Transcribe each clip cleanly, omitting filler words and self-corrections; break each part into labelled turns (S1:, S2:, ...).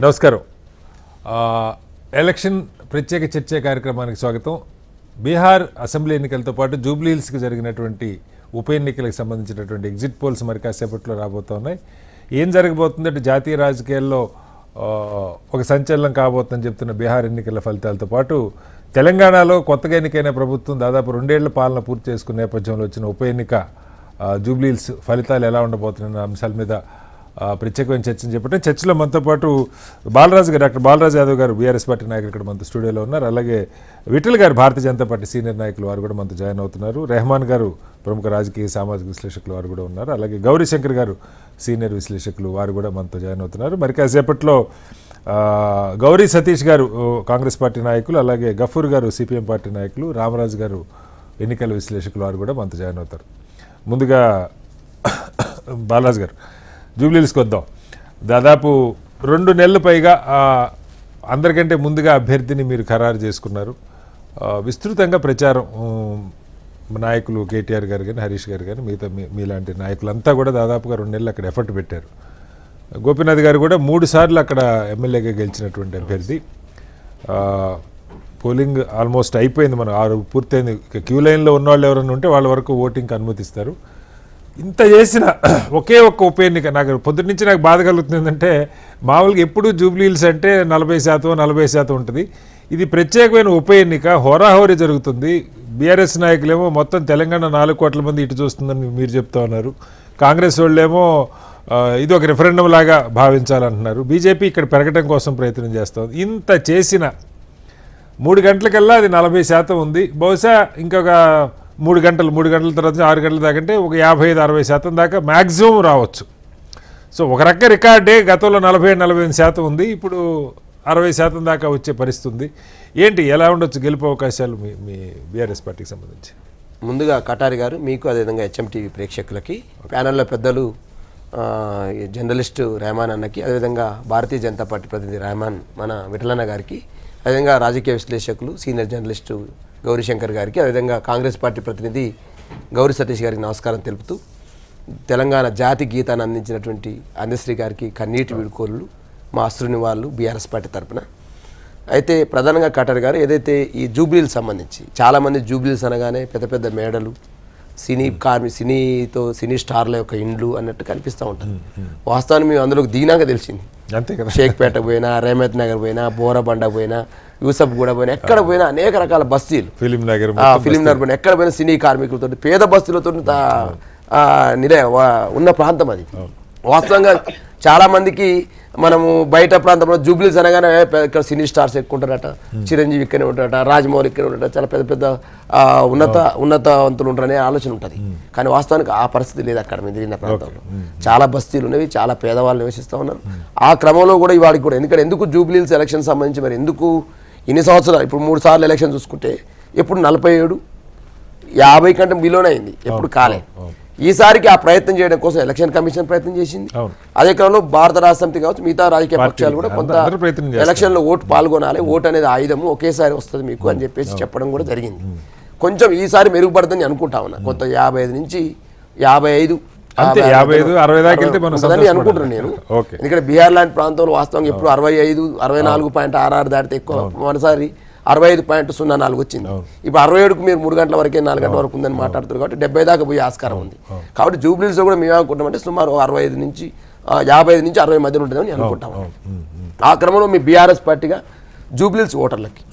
S1: నమస్కారం. ఎలక్షన్ ప్రత్యేక చర్చ కార్యక్రమానికి స్వాగతం. బీహార్ అసెంబ్లీ ఎన్నికలతో పాటు జూబ్లీహిల్స్కి జరిగినటువంటి ఉప ఎన్నికలకు సంబంధించినటువంటి ఎగ్జిట్ పోల్స్ మరి కాసేపట్లో రాబోతున్నాయి. ఏం జరగబోతుందంటే జాతీయ రాజకీయాల్లో ఒక సంచలనం కాబోతుందని చెప్తున్న బీహార్ ఎన్నికల ఫలితాలతో పాటు తెలంగాణలో కొత్తగా ఎన్నికైన ప్రభుత్వం దాదాపు 2 ఏళ్ల పాలన పూర్తి చేసుకున్న నేపథ్యంలో వచ్చిన ఉప ఎన్నిక జూబ్లీహిల్స్ ఫలితాలు ఎలా ఉండబోతున్న అంశాల మీద ప్రత్యేకమైన చర్చను చెప్పండి. చర్చలో మనతో పాటు డాక్టర్ బాలరాజు యాదవ్ గారు బీఆర్ఎస్ పార్టీ నాయకులు ఇక్కడ మనతో స్టూడియోలో ఉన్నారు. అలాగే విఠల్ గారు భారతీయ జనతా పార్టీ సీనియర్ నాయకులు వారు కూడా మనతో జాయిన్ అవుతున్నారు. రెహమాన్ గారు ప్రముఖ రాజకీయ సామాజిక విశ్లేషకులు వారు కూడా ఉన్నారు. అలాగే గౌరీశంకర్ గారు సీనియర్ విశ్లేషకులు వారు కూడా మనతో జాయిన్ అవుతున్నారు. మరి కాసేపట్లో గౌరీ సతీష్ గారు కాంగ్రెస్ పార్టీ నాయకులు, అలాగే గఫూర్ గారు సిపిఎం పార్టీ నాయకులు, రామరాజు గారు ఎన్నికల విశ్లేషకులు వారు కూడా మనతో జాయిన్ అవుతారు. ముందుగా బాలరాజు గారు, జూబ్లీహిల్స్కి వద్దాం. దాదాపు 2 నెలల పైగా అందరికంటే ముందుగా అభ్యర్థిని మీరు ఖరారు చేసుకున్నారు. విస్తృతంగా ప్రచారం నాయకులు కేటీఆర్ గారు కానీ హరీష్ గారు కానీ మిగతా మీలాంటి నాయకులంతా కూడా దాదాపుగా 2 నెలలు అక్కడ ఎఫర్ట్ పెట్టారు. గోపీనాథ్ గారు కూడా 3 సార్లు అక్కడ ఎమ్మెల్యేగా గెలిచినటువంటి అభ్యర్థి. పోలింగ్ ఆల్మోస్ట్ అయిపోయింది, మనం 6 పూర్తయింది. క్యూ లైన్లో ఉన్నవాళ్ళు ఎవరైనా ఉంటే వాళ్ళ వరకు ఓటింగ్కి అనుమతిస్తారు. ఇంత చేసిన ఒకే ఒక్క ఉప ఎన్నిక నాకు పొద్దున్న నుంచి నాకు బాధ కలుగుతుంది. ఏంటంటే మామూలుగా ఎప్పుడు జూబ్లీహిల్స్ అంటే 40% ఉంటుంది. ఇది ప్రత్యేకమైన ఉప ఎన్నిక, హోరాహోరీ జరుగుతుంది. బీఆర్ఎస్ నాయకులేమో మొత్తం తెలంగాణ 4 కోట్ల మంది ఇటు చూస్తుందని మీరు చెప్తా ఉన్నారు. కాంగ్రెస్ వాళ్ళేమో ఇది ఒక రిఫరెండం లాగా భావించాలంటున్నారు. బీజేపీ ఇక్కడ పెరగటం కోసం ప్రయత్నం చేస్తుంది. ఇంత చేసిన 3 గంటలకల్లా అది 40% ఉంది. బహుశా ఇంకొక 3 గంటల తర్వాత 6 గంటల దాకా అంటే ఒక 55-60% దాకా మ్యాక్సిమం రావచ్చు. సో ఒక రక రికార్డే. గతంలో 40-45% ఉంది, ఇప్పుడు 60% దాకా వచ్చే పరిస్థితి ఉంది. ఏంటి, ఎలా ఉండొచ్చు గెలుపు అవకాశాలు మీ బీఆర్ఎస్ పార్టీకి సంబంధించి?
S2: ముందుగా కటారి గారు, మీకు అదేవిధంగా హెచ్ఎంటీవీ ప్రేక్షకులకి, ప్యానెల్లో పెద్దలు జర్నలిస్టు రెహమాన్ అన్నకి, అదేవిధంగా భారతీయ జనతా పార్టీ ప్రతినిధి రెహమాన్ మన విఠలన్న గారికి, అదేవిధంగా రాజకీయ విశ్లేషకులు సీనియర్ జర్నలిస్టు గౌరీశంకర్ గారికి, అదేవిధంగా కాంగ్రెస్ పార్టీ ప్రతినిధి గౌరీ సతీష్ గారికి నమస్కారం తెలుపుతూ, తెలంగాణ జాతి గీతాన్ని అందించినటువంటి అందశ్రీ గారికి కన్నీటి వీడుకోళ్ళు, మా అశ్రుని వాళ్ళు బీఆర్ఎస్ పార్టీ తరఫున. అయితే ప్రధానంగా కటారి గారు, ఏదైతే ఈ జూబ్లీహిల్స్ సంబంధించి చాలామంది జూబ్లీహిల్స్ అనగానే పెద్ద పెద్ద మేడలు, సినీ స్టార్ల యొక్క ఇండ్లు అన్నట్టు కనిపిస్తూ ఉంటుంది. వాస్తవాన్ని మేము అందులోకి దిగినాక తెలిసింది.
S1: అంతే కదా,
S2: షేక్పేట పోయినా, రేమత్ నగర్ పోయినా, బోరబండ పోయినా, యూసఫ్ గూడ పోయినా, ఎక్కడ పోయినా అనేక రకాల బస్తీలు, ఫిలిం నగర్ పోయినా, ఎక్కడ పోయినా సినీ కార్మికులతో, పేద బస్తీలతో ఉన్న ప్రాంతం అది. వాస్తవంగా చాలా మందికి మనము బయట ప్రాంతంలో జూబ్లీహిల్స్ అనగానే ఇక్కడ సినీ స్టార్స్ ఎక్కువ ఉంటారట, చిరంజీవి ఇక్కడే ఉంటారట, రాజమౌళి ఇక్కడే ఉంటారట, చాలా పెద్ద పెద్ద ఉన్నతవంతులు ఉంటారనే ఆలోచన ఉంటుంది. కానీ వాస్తవానికి ఆ పరిస్థితి లేదు. అక్కడ మేము తిరిగిన ప్రాంతంలో చాలా బస్తీలు ఉన్నవి, చాలా పేదవాళ్ళు నివసిస్తూ ఉన్నారు. ఆ క్రమంలో కూడా ఇవాడికి కూడా ఎందుకు జూబ్లీహిల్స్ ఎలక్షన్ సంబంధించి మరి ఎందుకు ఇన్ని సంవత్సరాలు, ఇప్పుడు 3 సార్లు ఎలక్షన్ చూసుకుంటే ఎప్పుడు 47-50 కంటే బిలోనే అయింది, ఎప్పుడు కాలే. ఈసారికి ఆ ప్రయత్నం చేయడం కోసం ఎలక్షన్ కమిషన్ ప్రయత్నం చేసింది. అదే క్రమంలో భారత రాష్ట్ర సమితి కావచ్చు, మిగతా రాజకీయ పక్షాలు కూడా కొంత ఎలక్షన్లో ఓటు పాల్గొనాలి, ఓటు అనేది ఆయుధము, ఒకేసారి వస్తుంది మీకు అని చెప్పేసి చెప్పడం కూడా జరిగింది. కొంచెం ఈసారి మెరుగుపడుతుందని అనుకుంటా ఉన్నా. కొంత 55 నుంచి 55 అనుకుంటున్నాను నేను. ఎందుకంటే బీహార్ లాంటి ప్రాంతంలో వాస్తవంగా ఎప్పుడు 65-64.66 దాటితే ఎక్కువ, మనసారి 65.04 వచ్చింది. ఇప్పుడు 67కు మీరు 3 గంటల వరకే 4 గంటల వరకు ఉందని మాట్లాడుతారు కాబట్టి 70 దాకా పోయే ఆస్కారం ఉంది. కాబట్టి జూబ్లీహిల్స్లో కూడా మేము అనుకుంటామంటే సుమారు 55 నుంచి 60 మధ్యలో ఉంటుందని అనుకుంటాం. ఆ క్రమంలో మీ బీఆర్ఎస్ పార్టీగా జూబ్లీహిల్స్ ఓటర్లకి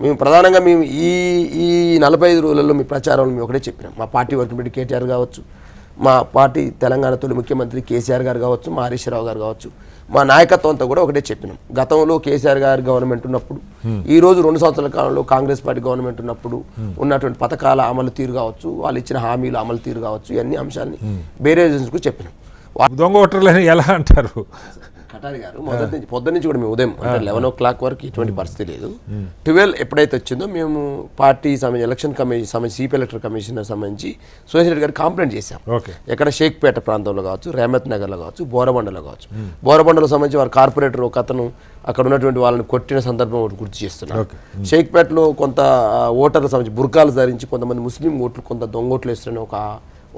S2: మేము ప్రధానంగా మేము ఈ 45 రోజులలో మీ ప్రచారంలో మేము ఒకటే చెప్పినాం. మా పార్టీ వర్కింగ్ ప్రెసిడెంట్ కేటీఆర్ కావచ్చు, మా పార్టీ తెలంగాణ తొలి ముఖ్యమంత్రి కేసీఆర్ గారు కావచ్చు, మా హరీష్ రావు గారు కావచ్చు, మా నాయకత్వం అంతా కూడా ఒకటే చెప్పినాం. గతంలో కేసీఆర్ గారు గవర్నమెంట్ ఉన్నప్పుడు, ఈ రోజు 2 సంవత్సరాల కాలంలో కాంగ్రెస్ పార్టీ గవర్నమెంట్ ఉన్నప్పుడు ఉన్నటువంటి పథకాల అమలు తీరు కావచ్చు, వాళ్ళు ఇచ్చిన హామీలు అమలు తీరు కావచ్చు, ఇవన్నీ అంశాలని వేరే ఏజెన్సీకి చెప్పినాం.
S1: దొంగ ఓటర్లని ఎలా అంటారు
S2: కటారి గారు? మొదటి నుంచి పొద్దున్న నుంచి కూడా మేము ఉదయం అంటే 11 o'clock వరకు ఇటువంటి పరిస్థితి లేదు. 12 ఎప్పుడైతే వచ్చిందో మేము party election commission chief electoral commissioner సంబంధించి సురేష్ రెడ్డి గారు కంప్లైంట్ చేశాం. ఎక్కడ షేక్పేట ప్రాంతంలో కావచ్చు, రేమత్ నగర్లో కావచ్చు, బోరబండలో కావచ్చు. బోరబండలో సంబంధించి వారి కార్పొరేటర్ ఒక అతను అక్కడ ఉన్నటువంటి వాళ్ళని కొట్టిన సందర్భం గుర్తు చేస్తున్నారు. షేక్పేటలో కొంత ఓటర్ల సంబంధించి బుర్కాలు ధరించి కొంతమంది ముస్లిం ఓట్లు కొంత దొంగ ఓట్లు వేస్తున్న ఒక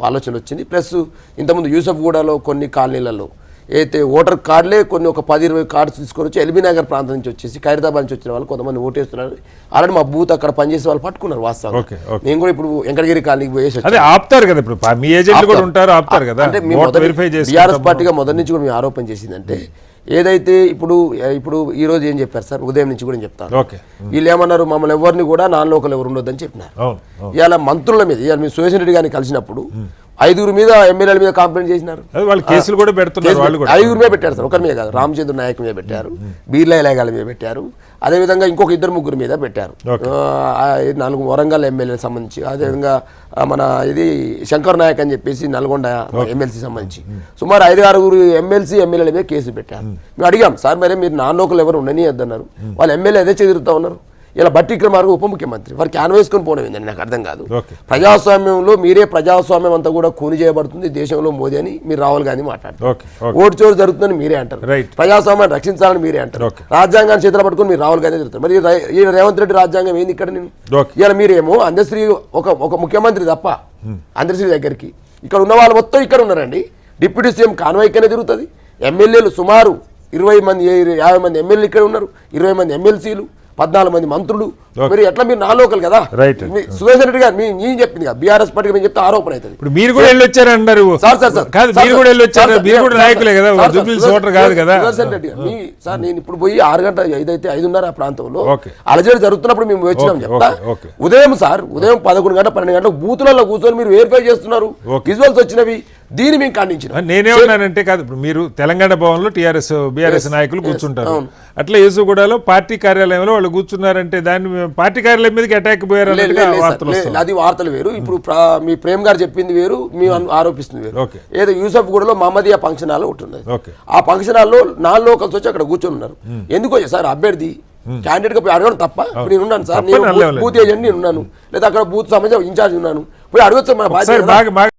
S2: ఆలోచన వచ్చింది. ప్లస్ ఇంతకుముందు యూసఫ్ గూడలో కొన్ని కాలనీలలో అయితే ఓటర్ కార్డులే కొన్ని ఒక 10-20 కార్డ్స్ తీసుకొని వచ్చి ఎల్బీ నగర్ ప్రాంతం నుంచి వచ్చేసి ఖైరతాబాద్ నుంచి వచ్చిన వాళ్ళు కొంతమంది ఓటేస్తున్నారు. ఆల్రెడీ మా బూత్ అక్కడ పనిచేసే వాళ్ళు పట్టుకున్నారు వాస్తవం. మేము కూడా ఇప్పుడు వెంకటగిరి కాలనీకి పోయేసి
S1: అదే ఆపుతారు కదా, ఇప్పుడు మీ ఏజెంట్లు కూడా ఉంటారు, ఆపుతారు కదా.
S2: అంటే బీఆర్ఎస్ పార్టీగా మొదటి నుంచి కూడా మేము ఆరోపణ చేసిందంటే ఏదైతే ఇప్పుడు ఈ రోజు ఏం చెప్పారు సార్, ఉదయం నుంచి కూడా చెప్తాను. వీళ్ళు ఏమన్నారు, మమ్మల్ని ఎవరిని కూడా నాన్ లోకల్ ఎవరు ఉండొద్దని చెప్పినారు. ఇవాళ మంత్రుల మీద ఇవాళ మేము సురేష్ రెడ్డి గారిని కలిసినప్పుడు 5 మీద ఎమ్మెల్యేల మీద కంప్లైంట్ చేసినారు.
S1: వాళ్ళు కేసులు కూడా పెడుతున్నారు.
S2: 5 మీద పెట్టారు సార్, ఒకరి మీద కాదు. రామచంద్ర నాయక్ మీద పెట్టారు, బీర్లా ఇలాగాల మీద పెట్టారు, అదేవిధంగా ఇంకొక 2-3 మీద పెట్టారు. 4 వరంగల్ ఎమ్మెల్యేలకు సంబంధించి, అదేవిధంగా మన ఇది శంకర్ నాయక్ అని చెప్పేసి నల్గొండ ఎమ్మెల్సీ సంబంధించి సుమారు 5-6 ఎమ్మెల్సీ ఎమ్మెల్యేల మీద కేసు పెట్టారు. మేము అడిగాం సార్, మరి మీరు నాన్ లోకల్ ఎవరు ఉండనియద్దన్నారు, వాళ్ళు ఎమ్మెల్యే అదే చెదురుతా ఉన్నారు. ఇలా బట్టి విక్రమార్క ఉప ముఖ్యమంత్రి వారికి క్యాన్ వేసుకొని పోవడం ఏంటండి నాకు అర్థం కాదు. ప్రజాస్వామ్యంలో మీరే ప్రజాస్వామ్యం అంతా కూడా కూని చేయబడుతుంది దేశంలో మోదీ అని మీరు రాహుల్ గాంధీ మాట్లాడతారు. ఓటు చోటు జరుగుతుందని మీరే అంటారు, ప్రజాస్వామ్యాన్ని రక్షించాలని మీరే అంటారు, రాజ్యాంగాన్ని చేతులు పట్టుకొని మీరు రాహుల్ గాంధీ జరుగుతారు. మరి ఈ రేవంత్ రెడ్డి రాజ్యాంగం ఏంది ఇక్కడ? నేను ఇలా మీరేమో అందశ్రీ ఒక ముఖ్యమంత్రి తప్ప అందశ్రీ దగ్గరికి ఇక్కడ ఉన్న వాళ్ళు మొత్తం ఇక్కడ ఉన్నారండి. డిప్యూటీ సీఎం కాన్వాయ్కనే తిరుగుతుంది. ఎమ్మెల్యేలు సుమారు 20 మంది 50 మంది ఎమ్మెల్యేలు ఇక్కడ ఉన్నారు, 20 మంది ఎమ్మెల్సీలు, 14 మంది మంత్రులు. మీరు ఎట్లా మీరు నా లోకల్ కదా. సురేష్ రెడ్డి గారు నేను చెప్పింది కదా, బీఆర్ఎస్ పార్టీకి మేము చెప్తే ఆరోపణ అవుతుంది.
S1: ఇప్పుడు మీరు కూడా వెళ్ళొచ్చారు అన్నారు. మీరు కూడా వెళ్ళొచ్చారు, మీరు కూడా నాయకులే కదా, ఓటర్ కాదు కదా.
S2: సురేష్ రెడ్డి గారు సార్, నేను ఇప్పుడు పోయి 6 గంటల 5:30 ఆ ప్రాంతంలో అలజడి జరుగుతున్నప్పుడు మేము వచ్చినాం చెప్తా. ఉదయం 11 గంటల 12 గంటలకు బూతులలో కూర్చొని మీరు వెరిఫై చేస్తున్నారు, విజువల్స్ వచ్చినవి. దీన్ని మేము ఖండించిన.
S1: నేనేమన్నానంటే కాదు, ఇప్పుడు మీరు తెలంగాణ భవన్లో బీఆర్ఎస్ నాయకులు కూర్చుంటారు, అట్లా యేసుగూడలో పార్టీ కార్యాలయంలో వాళ్ళు కూర్చున్నారంటే దాన్ని పార్టీ కార్యాలయం మీదకి అటాక్ పోయారు.
S2: అది వార్తలు వేరు. ఇప్పుడు మీ ప్రేమ్ గారు చెప్పింది వేరు, మేము ఆరోపిస్తుంది వేరు. ఏదో యూసఫ్ గూడలో మహమ్మదియా ఫంక్షన్ హాల్ ఒకటి ఉన్నది. ఆ ఫంక్షన్ హాల్లో నాన్ లోకల్స్ వచ్చి అక్కడ కూర్చొని ఉన్నారు. ఎందుకో సార్ అభ్యర్థి క్యాండిడేట్ గా పోయి అడగడం తప్ప? నేను ఉన్నాను సార్, నేను బూత్ ఏజెంట్ నేను ఉన్నాను, లేదా అక్కడ బూత్ సంబంధించిన ఇన్ఛార్జ్ ఉన్నాను, పోయి అడగచ్చు మన బాధ్యత.